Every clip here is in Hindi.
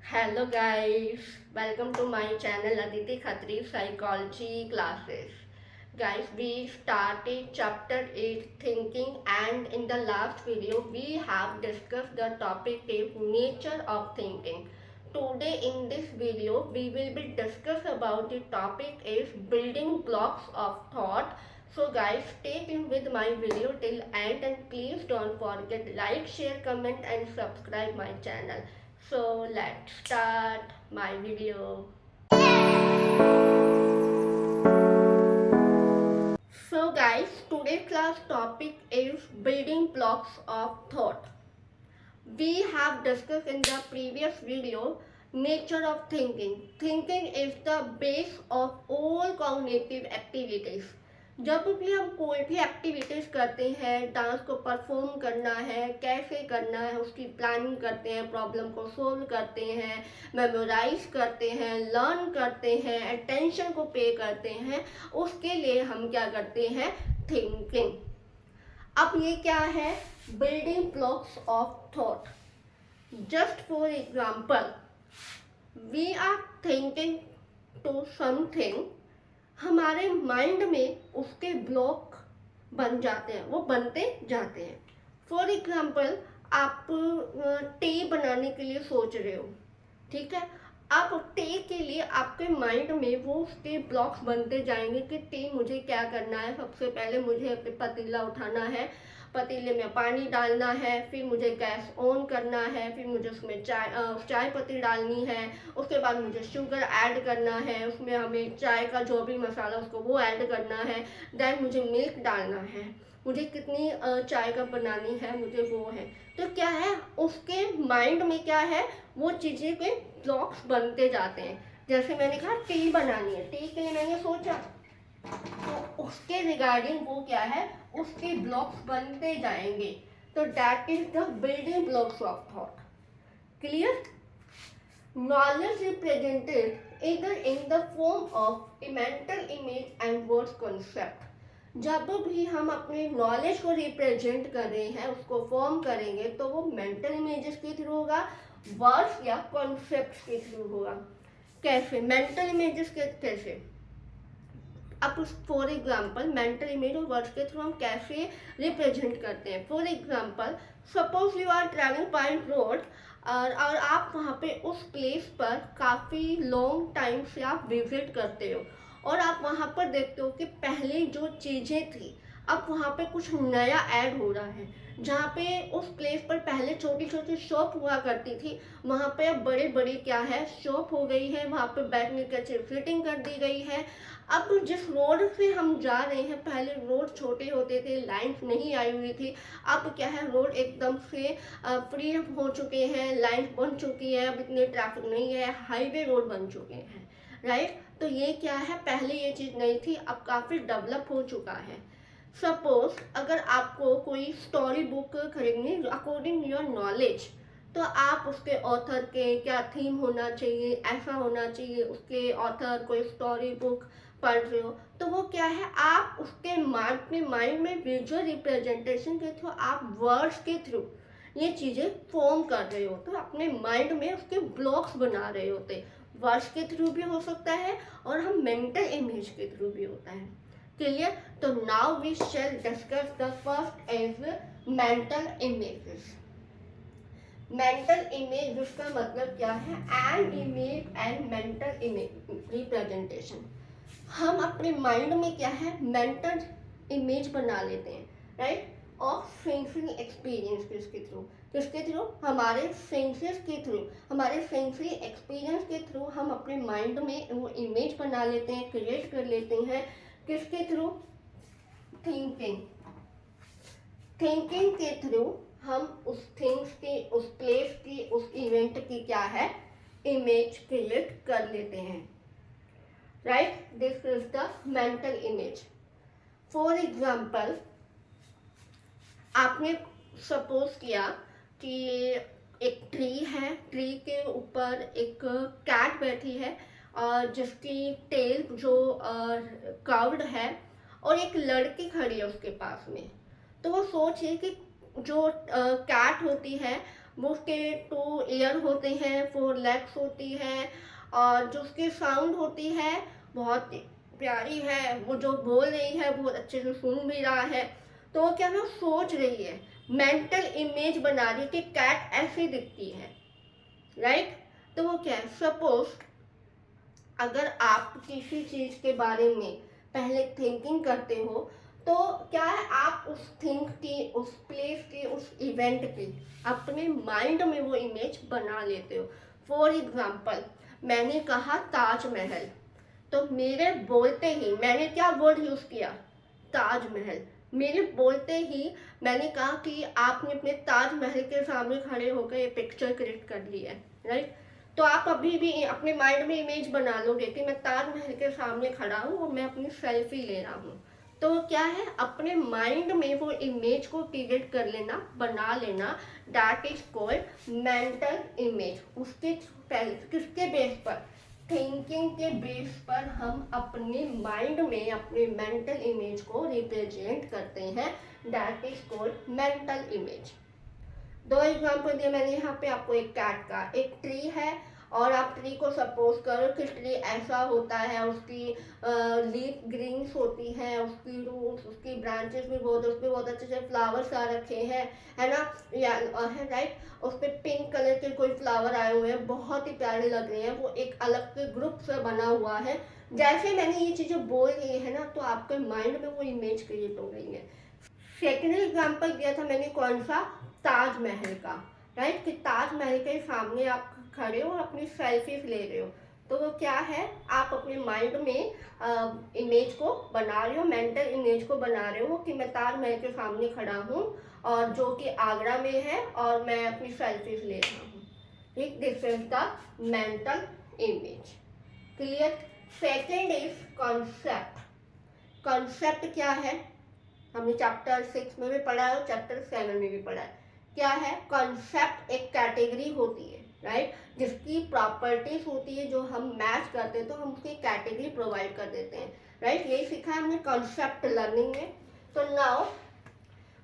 Hello guys, welcome to my channel Aditi Khatri Psychology Classes. Guys, we started chapter 8 thinking, and in the last video we have discussed the topic is nature of thinking. Today in this video we will be discuss about the topic is building blocks of thought. So guys, stay tuned with my video till end and please don't forget like, share, comment and subscribe my channel. So let's start my video. So guys, today's class topic is building blocks of thought. We have discussed in the previous video nature of thinking. Thinking is the base of all cognitive activities. जब भी हम कोई भी एक्टिविटीज़ करते हैं, डांस को परफॉर्म करना है, कैसे करना है, उसकी प्लानिंग करते हैं, प्रॉब्लम को सोल्व करते हैं, मेमोराइज करते हैं, लर्न करते हैं, अटेंशन को पे करते हैं, उसके लिए हम क्या करते हैं? थिंकिंग। अब ये क्या है? Building blocks of thought. Just for example, we are thinking to something, हमारे माइंड में उसके ब्लॉक बन जाते हैं, वो बनते जाते हैं। फॉर एग्जाम्पल, आप टी बनाने के लिए सोच रहे हो, ठीक है। अब टी के लिए आपके माइंड में वो उसके ब्लॉक्स बनते जाएंगे कि टी मुझे क्या करना है। सबसे पहले मुझे पतीला उठाना है, पतीले में पानी डालना है, फिर मुझे गैस ऑन करना है, फिर मुझे उसमें चाय पत्ती डालनी है, उसके बाद मुझे शुगर ऐड करना है, उसमें हमें चाय का जो भी मसाला उसको वो ऐड करना है, देन मुझे मिल्क डालना है, मुझे कितनी चाय कप बनानी है, मुझे वो है। तो क्या है, उसके माइंड में क्या है, वो चीज़ें के ब्लॉक्स बनते जाते हैं। जैसे मैंने कहा टी बनानी है, टी के लिए मैंने सोचा, तो उसके रिगार्डिंग वो क्या है, उसके ब्लॉक्स बनते जाएंगे। तो that is the building blocks of thought. Clear? Knowledge represented either in the form of a mental image and words concept। जब भी हम अपने नॉलेज को रिप्रेजेंट कर रहे हैं, उसको फॉर्म करेंगे, तो वो मेंटल इमेजेस के थ्रू होगा, वर्ड्स या कॉन्सेप्ट के थ्रू होगा। कैसे मेंटल इमेजेस के कैसे? अब फॉर एग्जाम्पल मेंटल इमेज और वर्ड्स के थ्रू हम कैसे रिप्रेजेंट करते हैं। For example, suppose you are travelling by road और आप वहाँ पे उस प्लेस पर काफ़ी लॉन्ग टाइम से आप विजिट करते हो और आप वहाँ पर देखते हो कि पहले जो चीज़ें थी अब वहाँ पे कुछ नया ऐड हो रहा है। जहाँ पे उस प्लेस पर पहले छोटी छोटी शॉप हुआ करती थी, वहाँ पे अब बड़े बड़े क्या है, शॉप हो गई है, वहाँ पे बैठने की अच्छी फिटिंग कर दी गई है। अब जिस रोड से हम जा रहे हैं, पहले रोड छोटे होते थे, लाइन्स नहीं आई हुई थी, अब क्या है, रोड एकदम से फ्री हो चुके हैं, लाइन्स बन चुकी है, अब इतने ट्रैफिक नहीं है, हाईवे रोड बन चुके हैं, राइट। तो ये क्या है, पहले ये चीज़ नहीं थी, अब काफ़ी डेवलप हो चुका है। सपोज अगर आपको कोई स्टोरी बुक खरीदनी अकॉर्डिंग योर नॉलेज, तो आप उसके ऑथर के क्या थीम होना चाहिए, ऐसा होना चाहिए, उसके ऑथर कोई स्टोरी बुक पढ़ रहे हो, तो वो क्या है, आप उसके अपने माइंड में विजुअल रिप्रेजेंटेशन के थ्रू, आप वर्ड्स के थ्रू ये चीज़ें फॉर्म कर रहे हो, तो अपने माइंड में उसके ब्लॉक्स बना रहे होते। वर्ड्स के थ्रू भी हो सकता है और हम मेंटल इमेज के थ्रू भी होता है। क्लियर? तो now we shall discuss the first is mental images. Mental image जिसका मतलब क्या है, an image and mental image representation. हम अपने माइंड में क्या है, मेंटल इमेज बना लेते हैं, राइट, ऑफ सेंसरी एक्सपीरियंस किसके थ्रू, हमारे सेंसेस के थ्रू, हमारे सेंसरी एक्सपीरियंस के थ्रू हम अपने माइंड में वो इमेज बना लेते हैं, क्रिएट कर लेते हैं। किसके थ्रू? थिंकिंग। थिंकिंग के थ्रू हम उस थिंग्स की, उस प्लेस की, उस इवेंट की क्या है, इमेज क्रिएट कर लेते हैं, right. This is the mental image. For example, आपने सपोज किया कि एक ट्री है, ट्री के ऊपर एक कैट बैठी है और जिसकी टेल जो कर्व्ड है, और एक लड़की खड़ी है उसके पास में। तो वो सोचिए कि जो कैट होती है वो उसके 2 ईयर होते हैं, 4 लेग्स होती है, और जो उसकी साउंड होती है बहुत प्यारी है, वो जो बोल रही है बहुत अच्छे से सुन भी रहा है। तो वो क्या है, वो सोच रही है, मेंटल इमेज बना रही है कि कैट ऐसी दिखती है, राइट। तो वो क्या है, सपोज अगर आप किसी चीज के बारे में पहले थिंकिंग करते हो, तो क्या है, आप उस थिंग की, उस प्लेस की, उस इवेंट की अपने माइंड में वो इमेज बना लेते हो। फॉर एग्जाम्पल, मैंने कहा ताजमहल, तो मेरे बोलते ही मैंने क्या वर्ड यूज किया, ताजमहल। मेरे बोलते ही मैंने कहा कि आपने अपने ताजमहल के सामने खड़े होकर ये पिक्चर क्रिएट कर ली है, राइट। तो आप अभी भी अपने माइंड में इमेज बना लोगे कि मैं ताजमहल के सामने खड़ा हूँ और मैं अपनी सेल्फी ले रहा हूँ। तो क्या है, अपने माइंड में वो इमेज को क्रिएट कर लेना, बना लेना, that is called mental image. उसके पहले किसके बेस पर, थिंकिंग के बेस पर हम अपने माइंड में अपने मेंटल इमेज को रिप्रेजेंट करते हैं, that is called mental image. 2 example दिए मैंने यहाँ पे आपको, एक कैट का, एक ट्री है, और आप ट्री को सपोज करो कि ट्री ऐसा होता है, उसकी लीफ ग्रीन्स होती हैं, उसकी रूट्स, उसकी ब्रांचेस भी बहुत, उस पर बहुत अच्छे से फ्लावर्स आ रखे हैं, है ना, या है राइट। उस पर पिंक कलर के कोई फ्लावर आए हुए हैं, बहुत ही प्यारे लग रहे हैं, वो एक अलग के ग्रुप से बना हुआ है। जैसे मैंने ये चीज़ें बोल दी है ना, तो आपके माइंड में वो इमेज क्रिएट हो गई है। सेकेंड एग्जाम्पल दिया था मैंने कौन सा, ताजमहल का, राइट, कि ताजमहल के सामने आप खड़े हो और अपनी सेल्फीज ले रहे हो। तो वो क्या है, आप अपने माइंड में इमेज को बना रहे हो, मेंटल इमेज को बना रहे हो कि मैं ताजमहल के सामने खड़ा हूँ, और जो कि आगरा में है, और मैं अपनी सेल्फीज ले रहा हूँ, ठीक। This is the mental image, clear. Second is concept. Concept क्या है, हमने चैप्टर 6 में भी पढ़ा है और चैप्टर 7 में भी पढ़ा है। क्या है, कॉन्सेप्ट एक कैटेगरी होती है, राइट, जिसकी प्रॉपर्टीज होती है, जो हम मैच करते हैं तो हम उसकी कैटेगरी प्रोवाइड कर देते हैं, राइट। यही सीखा है हमने कॉन्सेप्ट लर्निंग में। तो now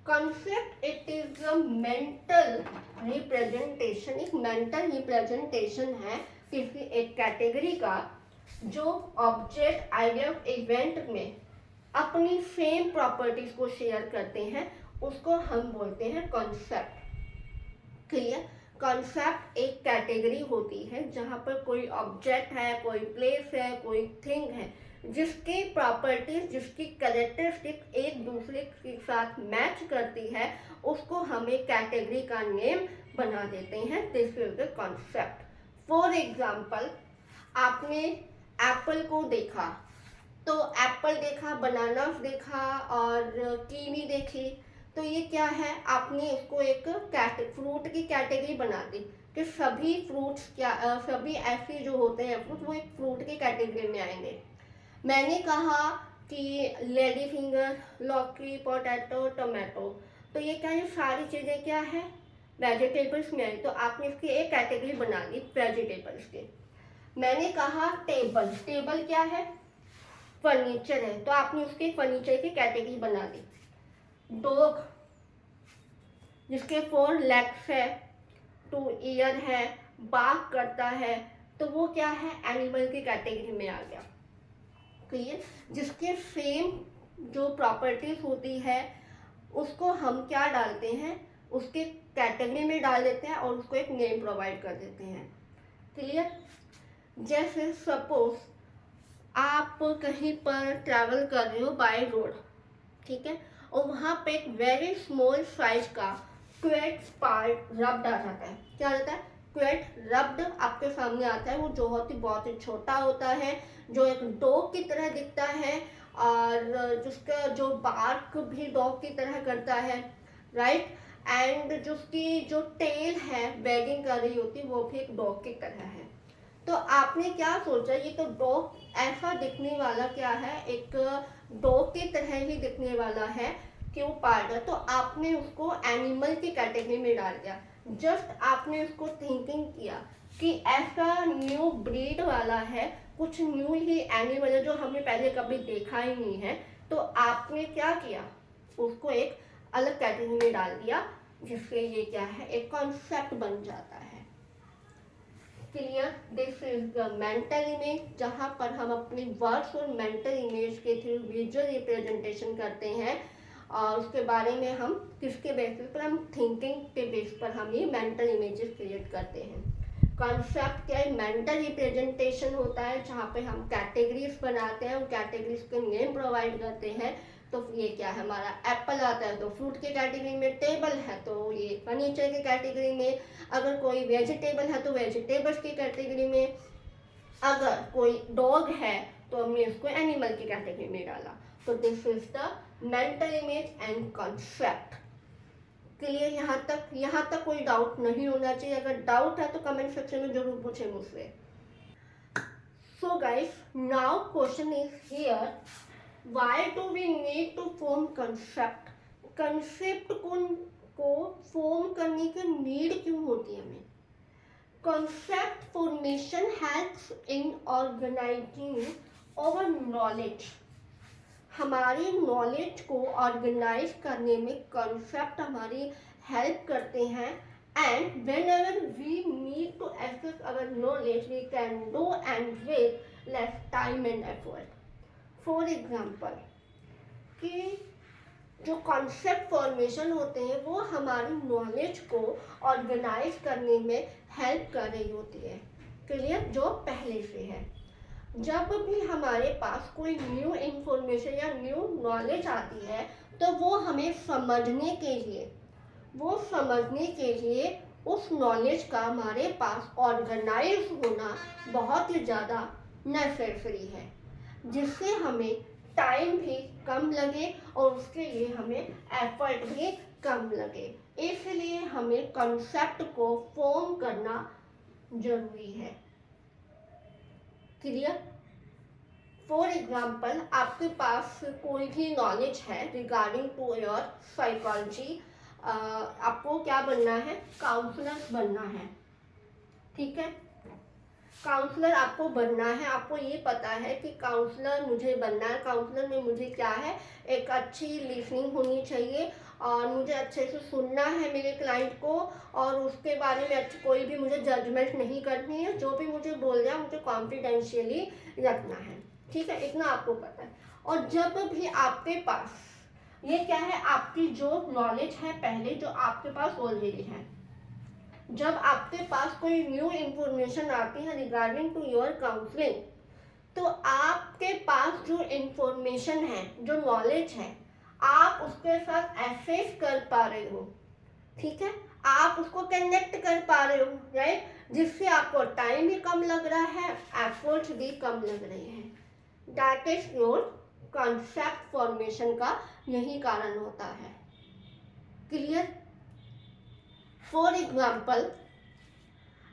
concept it is a mental representation, एक मेंटल रिप्रेजेंटेशन है किसी एक कैटेगरी का, जो ऑब्जेक्ट, आइडिया, इवेंट में अपनी सेम प्रॉपर्टीज को शेयर करते हैं, उसको हम बोलते हैं कॉन्सेप्ट, क्लियर। कॉन्सेप्ट एक कैटेगरी होती है जहां पर कोई ऑब्जेक्ट है, कोई प्लेस है, कोई थिंग है, जिसकी प्रॉपर्टीज, जिसकी कैरेक्टरिस्टिक एक दूसरे के साथ मैच करती है, उसको हम एक कैटेगरी का नेम बना देते हैं, this is the concept. For example, आपने एप्पल को देखा, तो एप्पल देखा, बनानास देखा, और कीवी देखी, तो ये क्या है, आपने इसको एक फ्रूट की कैटेगरी बना दी कि सभी फ्रूट्स क्या, सभी ऐसे जो होते हैं फ्रूट, वो एक फ्रूट की कैटेगरी में आएंगे। मैंने कहा कि लेडी फिंगर, लौकी, पोटैटो, टोमेटो, तो ये क्या, ये सारी चीज़ें क्या है, वेजिटेबल्स में आई, तो आपने इसकी एक कैटेगरी बना दी वेजिटेबल्स की। मैंने कहा टेबल, टेबल क्या है, फर्नीचर है, तो आपने उसके फर्नीचर की कैटेगरी बना दी। डॉग, जिसके 4 लेग्स है, 2 ईयर है, बार्क करता है, तो वो क्या है, एनिमल की कैटेगरी में आ गया, क्लियर। जिसके सेम जो प्रॉपर्टीज होती है, उसको हम क्या डालते हैं, उसके कैटेगरी में डाल देते हैं और उसको एक नेम प्रोवाइड कर देते हैं, क्लियर। जैसे सपोज आप कहीं पर ट्रैवल कर रहे हो बाय रोड, ठीक है, और वहाँ पे एक वेरी स्मॉल साइज का क्वेट पार्ट रब्ड आ जाता है। क्या आ जाता है, क्वेट रब्ड आपके सामने आता है। वो जो बहुत ही छोटा होता है, जो एक डॉग की तरह दिखता है, और जिसका जो बार्क भी डॉग की तरह करता है, राइट, एंड जिसकी जो टेल है वैगिंग कर रही होती है, वो भी एक डॉग की तरह है। तो आपने क्या सोचा, ये तो डॉग ऐसा दिखने वाला क्या है, एक डॉग की तरह ही दिखने वाला है, क्यों पार्ट है, तो आपने उसको एनिमल की कैटेगरी में डाल दिया। जस्ट आपने उसको थिंकिंग किया कि ऐसा न्यू ब्रीड वाला है, कुछ न्यू ही एनिमल है जो हमने पहले कभी देखा ही नहीं है, तो आपने क्या किया, उसको एक अलग कैटेगरी में डाल दिया, जिससे ये क्या है, एक कॉन्सेप्ट बन जाता है। Clear? This is the mental image, जहाँ पर हम अपनी वर्ड्स और मेंटल इमेज के थ्रू विजुअल रिप्रेजेंटेशन करते हैं, और उसके बारे में हम किसके बेसिस पर, हम थिंकिंग के बेस पर हम ये मेंटल इमेजेस क्रिएट करते हैं। कॉन्सेप्ट क्या है, मेंटल रिप्रेजेंटेशन होता है, जहाँ पे हम कैटेगरीज बनाते हैं, उन कैटेगरीज के नेम प्रोवाइड करते हैं। तो ये क्या है, हमारा एप्पल आता है तो फ्रूट की कैटेगरी में, टेबल है तो ये फर्नीचर की कैटेगरी में, अगर कोई वेजिटेबल है तो वेजिटेबल्स की कैटेगरी में, अगर कोई डॉग है तो हमने इसको एनिमल की कैटेगरी में डाला। तो this is the mental image and concept. Clear? यहाँ तक कोई डाउट नहीं होना चाहिए। अगर डाउट है तो कमेंट सेक्शन में जरूर पूछे मुझसे। So guys, now question is here, why do we need to form concept? Concept को फॉर्म करने की नीड क्यों होती है हमें? Concept formation helps in organizing our knowledge. हमारी नॉलेज को ऑर्गेनाइज करने में कंसेप्ट हमारी हेल्प करते हैं। And whenever we need to access our knowledge we can do and with less time and effort. For example, कि जो कॉन्सेप्ट फॉर्मेशन होते हैं वो हमारी नॉलेज को ऑर्गेनाइज करने में हेल्प कर रही होती है। क्लियर? जो पहले से है, जब भी हमारे पास कोई न्यू इंफॉर्मेशन या न्यू नॉलेज आती है तो वो हमें समझने के लिए उस नॉलेज का हमारे पास ऑर्गेनाइज होना बहुत ही ज़्यादा नेसेसरी है, जिससे हमें टाइम भी कम लगे और उसके लिए हमें एफर्ट भी कम लगे। इसलिए हमें कंसेप्ट को फॉर्म करना जरूरी है। क्लियर? फॉर एग्जाम्पल, आपके पास कोई भी नॉलेज है रिगार्डिंग टू योर साइकोलॉजी, आपको क्या बनना है, काउंसलर बनना है। ठीक है, काउंसलर आपको बनना है। आपको ये पता है कि काउंसलर मुझे बनना है। काउंसलर में मुझे क्या है, एक अच्छी लिसनिंग होनी चाहिए और मुझे अच्छे से सुनना है मेरे क्लाइंट को, और उसके बारे में कोई भी मुझे जजमेंट नहीं करनी है। जो भी मुझे बोल रहा है मुझे कॉन्फिडेंशियली रखना है। ठीक है, इतना आपको पता है। और जब भी आपके पास ये क्या है, आपकी जो नॉलेज है पहले, जो आपके पास ऑलरेडी है, जब आपके पास कोई न्यू इंफॉर्मेशन आती है रिगार्डिंग टू योर काउंसलिंग, तो आपके पास जो इंफॉर्मेशन है, जो नॉलेज है, आप उसके साथ एसेस कर पा रहे हो। ठीक है, आप उसको कनेक्ट कर पा रहे हो, राइट? जिससे आपको टाइम भी कम लग रहा है, एफर्ट्स भी कम लग रहे हैं। That is your concept formation का यही कारण होता है। क्लियर? फॉर एग्जाम्पल,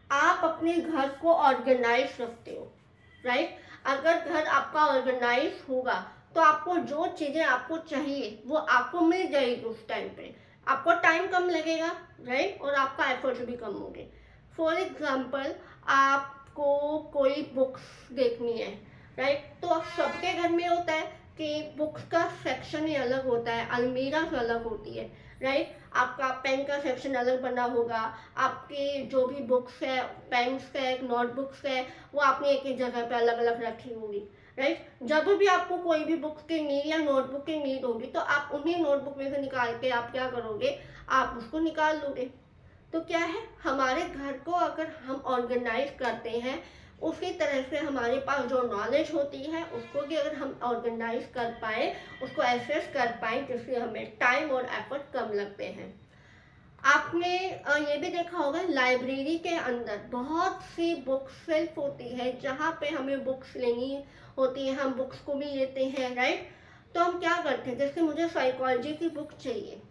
आप अपने घर को ऑर्गेनाइज रखते हो, राइट? अगर घर आपका ऑर्गेनाइज होगा तो आपको जो चीज़ें आपको चाहिए वो आपको मिल जाएगी उस टाइम पे, आपको टाइम कम लगेगा, राइट? और आपका एफर्ट्स भी कम होंगे। फॉर एग्जाम्पल, आपको कोई बुक्स देखनी है, राइट? तो सबके घर में होता है कि बुक्स का सेक्शन ही अलग होता है, अलमीरा अलग होती है, राइट? आपका पेन का सेक्शन अलग बना होगा, आपके जो भी बुक्स है, पेन्स है, नोटबुक्स है, वो आपने एक ही जगह पे अलग अलग रखी होंगी, राइट? जब भी आपको कोई भी बुक्स की नीड या नोटबुक की नीड होगी तो आप उन्हीं नोटबुक में से निकाल के आप क्या करोगे, आप उसको निकाल लोगे। तो क्या है, हमारे घर को अगर हम ऑर्गेनाइज करते हैं, उसी तरह से हमारे पास जो नॉलेज होती है उसको भी अगर हम ऑर्गेनाइज कर पाए, उसको एसेस कर पाए, जिससे हमें टाइम और एफर्ट कम लगते हैं। आपने ये भी देखा होगा, लाइब्रेरी के अंदर बहुत सी बुक शेल्फ होती है जहाँ पे हमें बुक्स लेनी होती है, हम बुक्स को भी लेते हैं, राइट? तो हम क्या करते हैं, जैसे मुझे साइकोलॉजी की बुक चाहिए,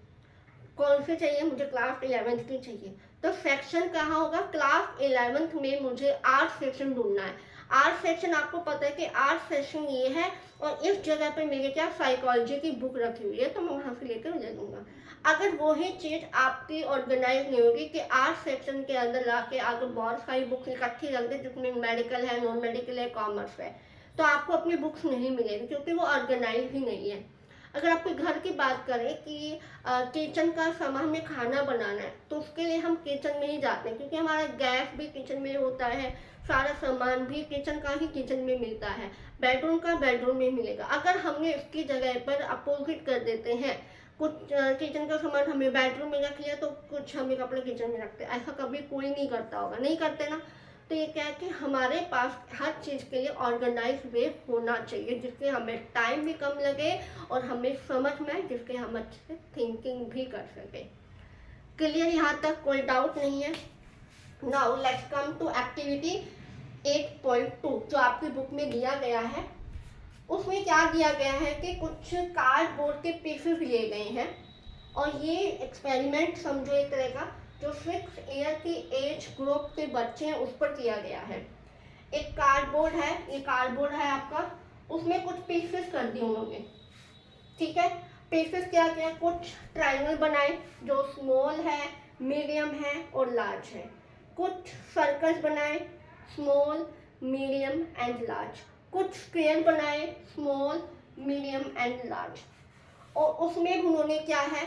कौन सी चाहिए, मुझे क्लास 11th की चाहिए, तो सेक्शन कहाँ होगा, क्लास 11th में मुझे आर्ट सेक्शन ढूंढना है। आर्ट सेक्शन आपको पता है कि आर्ट सेक्शन ये है और इस जगह पे मेरे क्या साइकोलॉजी की बुक रखी हुई है, तो मैं वहाँ से लेकर ले लूँगा। अगर वही चीज़ आपकी ऑर्गेनाइज नहीं होगी कि आर्ट सेक्शन के अंदर ला के आगे बहुत सारी बुक्स इकट्ठी रख दे, जिसमें मेडिकल है, नॉन मेडिकल है, कॉमर्स है, तो आपको अपनी बुक्स नहीं मिलेगी क्योंकि वो ऑर्गेनाइज ही नहीं है। अगर आपके घर की बात करें कि किचन का सामान हमें खाना बनाना है तो उसके लिए हम किचन में ही जाते हैं, क्योंकि हमारा गैस भी किचन में होता है, सारा सामान भी किचन का ही किचन में मिलता है, बेडरूम का बेडरूम में मिलेगा। अगर हमने उसकी जगह पर अपोजिट कर देते हैं, कुछ किचन का सामान हमें बेडरूम में रख लिया तो कुछ हमें कपड़े किचन में रखते हैं, ऐसा कभी कोई नहीं करता होगा, नहीं करते ना। तो ये क्या है कि हमारे पास हर चीज़ के लिए ऑर्गेनाइज वे होना चाहिए, जिससे हमें टाइम भी कम लगे और हमें समझ में आए, जिससे हम अच्छे से थिंकिंग भी कर सकें। क्लियर, यहाँ तक कोई डाउट नहीं है। Now let's come to activity 8.2 जो आपकी बुक में दिया गया है। उसमें क्या दिया गया है कि कुछ कार्डबोर्ड के पीसेस लिए गए हैं और ये एक्सपेरिमेंट समझो एक तरह का, जो 6 ईयर की एज ग्रुप के बच्चे हैं उस पर किया गया है। एक कार्डबोर्ड है, ये कार्डबोर्ड है आपका, उसमें कुछ पीसेस कर दिए उन्होंने, ठीक है। पीसेस क्या क्या, कुछ ट्रायंगल बनाए जो स्मॉल है, मीडियम है और लार्ज है। कुछ सर्कल्स बनाए, स्मॉल, मीडियम एंड लार्ज। कुछ स्क्वायर बनाए, स्मॉल, मीडियम एंड लार्ज। और उसमें उन्होंने क्या है,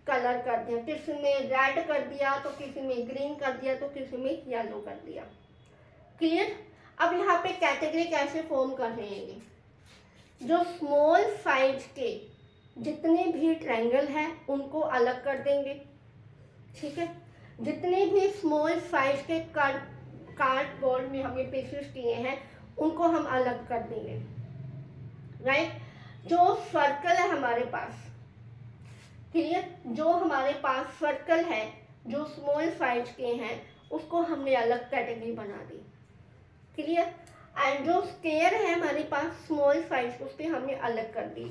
कलर कर दिया, किसी में रेड कर दिया तो किसी में ग्रीन कर दिया तो किसी में येलो कर दिया। क्लियर। अब यहाँ पे कैटेगरी कैसे फॉर्म कर रहे हैं, ये जो स्मॉल साइज के जितने भी ट्रायंगल हैं उनको अलग कर देंगे, ठीक है। जितने भी स्मॉल साइज के कार्डबोर्ड में हमने पीसेस किए हैं उनको हम अलग कर देंगे, राइट। जो सर्कल है हमारे पास, क्लियर, जो हमारे पास सर्कल है जो स्मॉल साइज के हैं उसको हमने अलग कैटेगरी बना दी, क्लियर। एंड जो स्क्वायर है हमारे पास स्मॉल साइज, उसके हमने अलग कर दी,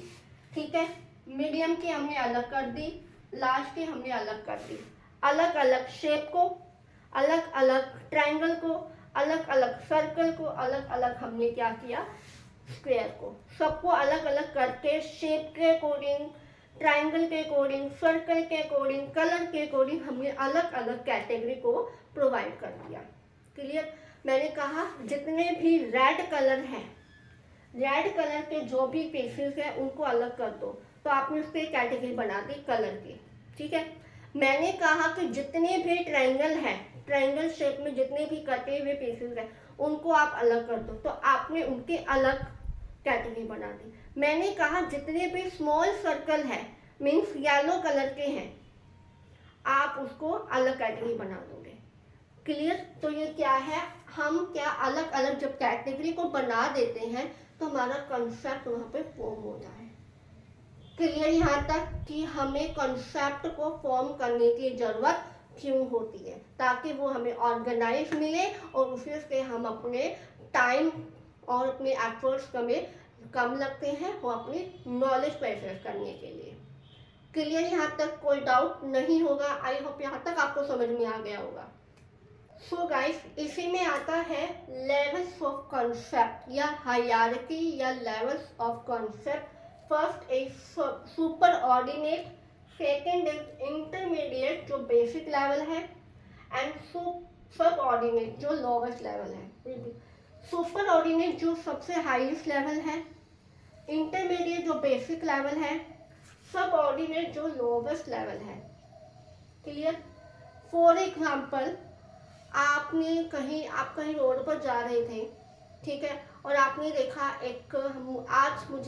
ठीक है। मीडियम की हमने अलग कर दी, लार्ज की हमने अलग कर दी। अलग अलग शेप को, अलग अलग ट्रायंगल को, अलग अलग सर्कल को, अलग अलग हमने क्या किया, स्क्वायर को, सबको अलग अलग करके शेप के अकॉर्डिंग, ट्रायंगल के अकॉर्डिंग, सर्कल के अकॉर्डिंग, कलर के अकॉर्डिंग हमने अलग अलग कैटेगरी को प्रोवाइड कर दिया, क्लियर। मैंने कहा जितने भी रेड कलर है, रेड कलर के जो भी पीसेस हैं उनको अलग कर दो, तो आपने उसकी कैटेगरी बना दी कलर की, ठीक है। मैंने कहा कि जितने भी ट्रायंगल है, ट्रायंगल शेप में जितने भी कटे हुए पीसेस हैं उनको आप अलग कर दो, तो आपने उनकी अलग कैटेगरी बना दी। मैंने कहा जितने भी स्मॉल सर्कल है मीन्स येलो कलर के हैं, आप उसको अलग कैटेगरी बना दोगे, क्लियर। तो ये क्या है, हम क्या अलग अलग जब कैटेगरी को बना देते हैं तो हमारा कंसेप्ट वहाँ पे फॉर्म होता है, क्लियर। यहाँ तक कि हमें कंसेप्ट को फॉर्म करने की ज़रूरत क्यों होती है, ताकि वो हमें ऑर्गेनाइज मिले और उसी से हम अपने टाइम और अपने एफर्ट्स कम लगते हैं और अपनी नॉलेज को एक्सेस करने के लिए, क्लियर। यहाँ तक कोई डाउट नहीं होगा, आई होप यहाँ तक आपको समझ में आ गया होगा। सो गाइस, इसी में आता है लेवल्स ऑफ कॉन्सेप्ट या हायरार्की या levels of concept. First is super ordinate, second is intermediate जो बेसिक लेवल है, एंड सब ऑर्डिनेट जो लोवेस्ट लेवल है। सुपर ऑर्डिनेट जो सबसे हाईएस्ट लेवल है, इंटरमीडिएट जो बेसिक लेवल है, सब ऑर्डिनेट जो लोवेस्ट लेवल है, क्लियर। फॉर एग्जाम्पल, आप कहीं रोड पर जा रहे थे, ठीक है, और आपने देखा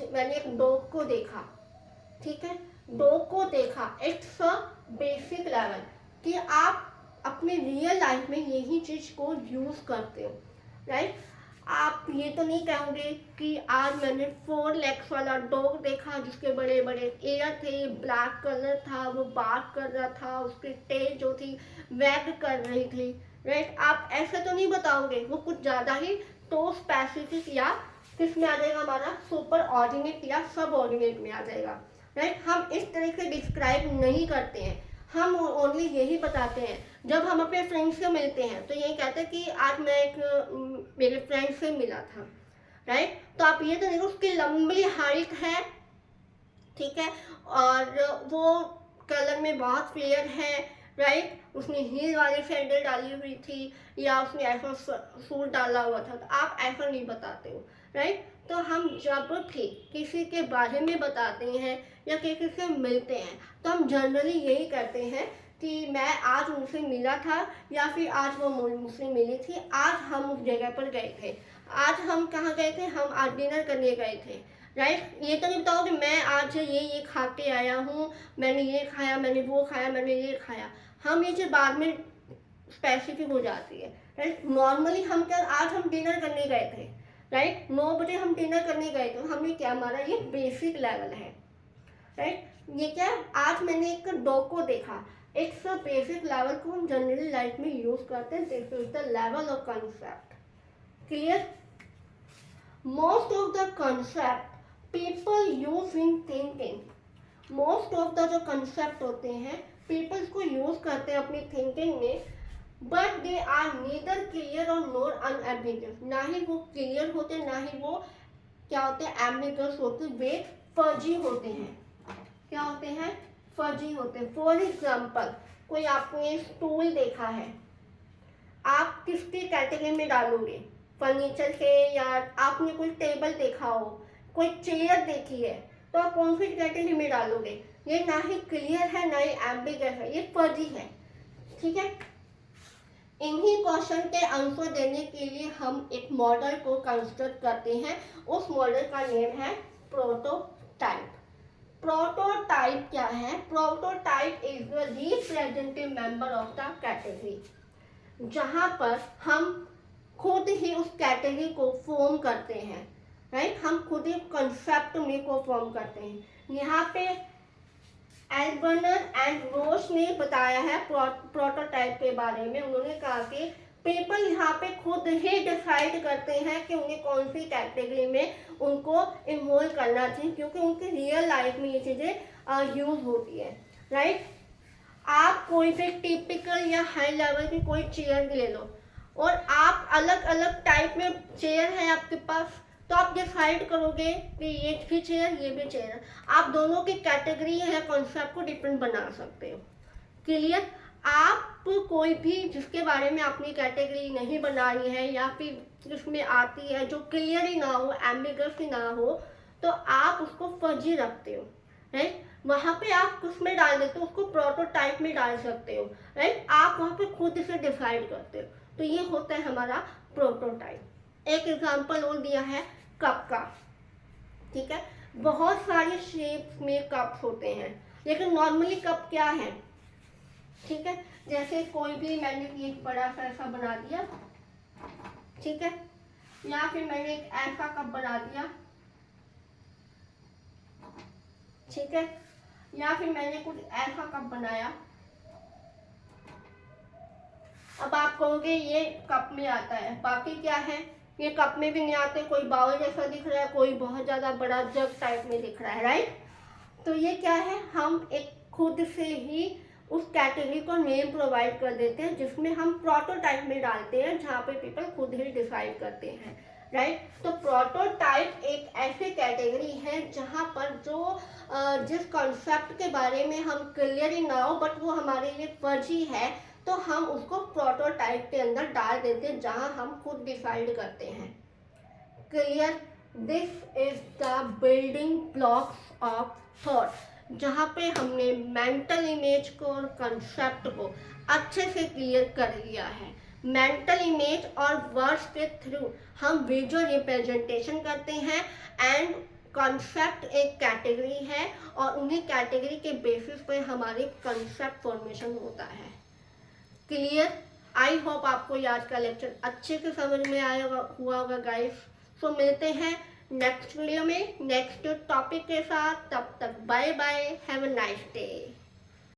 मैंने एक डॉग को देखा, ठीक है, डॉग को देखा, इट्स अ बेसिक लेवल कि आप अपने रियल लाइफ में यही चीज़ को यूज़ करते हो, राइट। आप ये तो नहीं कहोगे कि आज मैंने 4 legs वाला डॉग देखा जिसके बड़े बड़े ईयर थे, ब्लैक कलर था, वो बात कर रहा था, उसकी टेल जो थी वैग कर रही थी, राइट। आप ऐसे तो नहीं बताओगे, वो कुछ ज़्यादा ही तो स्पेसिफिक या किस में आ जाएगा, हमारा सुपर ऑर्डिनेट या सब ऑर्डिनेट में आ जाएगा, राइट। हम इस तरह से डिस्क्राइब नहीं करते हैं, हम ओनली यही बताते हैं। जब हम अपने फ्रेंड से मिलते हैं तो यही कहते हैं कि आज मैं मेरे फ्रेंड से मिला था, राइट। तो आप ये तो देखो उसकी लंबी हाइट है, ठीक है, और वो कलर में बहुत फेयर है, राइट। उसने हील वाली सैंडल डाली हुई थी या उसने ऐसा सूट डाला हुआ था, तो आप ऐसा नहीं बताते हो, राइट। तो हम जब भी किसी के बारे में बताते हैं या किसी से मिलते हैं तो हम जनरली यही करते हैं कि मैं आज उनसे मिला था या फिर आज वो मुझसे मिली थी, आज हम उस जगह पर गए थे, आज हम कहाँ गए थे, हम आज डिनर करने गए थे, राइट। ये तो नहीं बताओ कि मैं आज ये खा के आया हूँ, मैंने ये खाया, मैंने वो खाया, मैंने ये खाया। हम ये चीज़ बाद में स्पेसिफिक हो जाती है, राइट। नॉर्मली हम क्या, आज हम डिनर करने गए थे, राइट, 9 बजे हम डिनर करने गए थे, हमने क्या, हमारा ये बेसिक लेवल है, राइट। ये क्या, आज मैंने एक डॉग को देखा, एक सब बेसिक लेवल को हम जनरली लाइफ में यूज करते हैं। This is the level of concept. Clear? Most of the concept people use in thinking, most of the जो कंसेप्ट होते हैं पीपल्स को यूज करते हैं अपनी थिंकिंग में, but they are neither clear और नॉर अनएम्बिगस। ना ही वो क्लियर होते, ना ही वो क्या होते हैं, एम्बिगस होते, वे फर्जी होते हैं। क्या होते हैं? फर्जी होते हैं। फॉर एग्जाम्पल, कोई आपने स्टूल देखा है, आप किसकी कैटेगरी में डालोगे? फर्नीचर के, या आपने कोई टेबल देखा हो, कोई चेयर देखी है, तो आप कौन सी कैटेगरी में डालोगे? ये ना ही क्लियर है, ना ही एम्बिगस है, ये फर्जी है। ठीक है। इन्हीं क्वेश्चन के आंसर देने के लिए हम एक मॉडल को कंस्ट्रक्ट करते हैं। उस मॉडल का नेम है प्रोटोटाइप। प्रोटोटाइप क्या है? Prototype is the representative member of the category, जहां पर हम खुद ही उस कैटेगरी को फॉर्म करते हैं, राइट। हम खुद ही कंसेप्ट में को फॉर्म करते हैं। यहाँ पे एल्बर्नर एंड रोश ने बताया है प्रोटोटाइप के बारे में। उन्होंने कहा कि पीपल यहाँ पे खुद ही डिसाइड करते हैं कि उन्हें कौन सी कैटेगरी में उनको इन्वॉल्व करना चाहिए, क्योंकि उनकी रियल लाइफ में ये चीज़ें यूज होती है, राइट। आप कोई भी टिपिकल या हाई लेवल की कोई चेयर ले लो और आप अलग अलग टाइप में चेयर है आपके पास, तो आप डिसाइड करोगे कि ये भी चेयर, ये भी चेयर। आप दोनों की कैटेगरी है कॉन्सेप्ट को डिफरेंट बना सकते हो। क्लियर? आप कोई भी जिसके बारे में अपनी कैटेगरी नहीं बना रही है या फिर जिसमें आती है जो क्लियर ही ना हो, एम्बिगस ही ना हो, तो आप उसको फर्जी रखते हो, राइट। वहाँ पे आप उसमें डाल देते हो, उसको प्रोटोटाइप में डाल सकते हो, राइट। आप वहाँ पे खुद से डिसाइड करते हो, तो ये होता है हमारा प्रोटोटाइप। एक एग्जांपल और दिया है कप का, ठीक है। बहुत सारी शेप्स में कप्स होते हैं, लेकिन नॉर्मली कप क्या है? ठीक है, जैसे कोई भी मैंने एक बड़ा सा ऐसा बना दिया, ठीक है, या फिर मैंने एक ऐसा कप बना दिया, ठीक है, या फिर मैंने कुछ ऐसा कप बनाया। अब आप कहोगे ये कप में आता है, बाकी क्या है? ये कप में भी नहीं आते, कोई बाउल जैसा दिख रहा है, कोई बहुत ज़्यादा बड़ा जग टाइप में दिख रहा है, राइट। तो ये क्या है? हम एक खुद से ही उस कैटेगरी को नेम प्रोवाइड कर देते हैं, जिसमें हम प्रोटोटाइप में डालते हैं, जहाँ पे पीपल खुद ही डिसाइड करते हैं, राइट। तो प्रोटोटाइप एक ऐसी कैटेगरी है जहाँ पर जो जिस कॉन्सेप्ट के बारे में हम क्लियर ही ना हो, बट वो हमारे लिए फर्जी है, तो हम उसको प्रोटोटाइप के अंदर डाल देते हैं, जहां हम खुद डिसाइड करते हैं। Clear? This is the building blocks of thought, जहां पे हमने मेंटल इमेज को और कंसेप्ट को अच्छे से क्लियर कर लिया है। मेंटल इमेज और वर्ड्स के थ्रू हम विजुअल रिप्रेजेंटेशन करते हैं, एंड कॉन्सेप्ट एक कैटेगरी है और उन्हीं कैटेगरी के बेसिस पे हमारी कंसेप्ट फॉर्मेशन होता है। क्लियर? आई होप आपको ये आज का लेक्चर अच्छे से समझ में आया हुआ होगा गाइस। सो मिलते हैं नेक्स्ट वीडियो में नेक्स्ट टॉपिक के साथ। तब तक bye bye, have a nice day.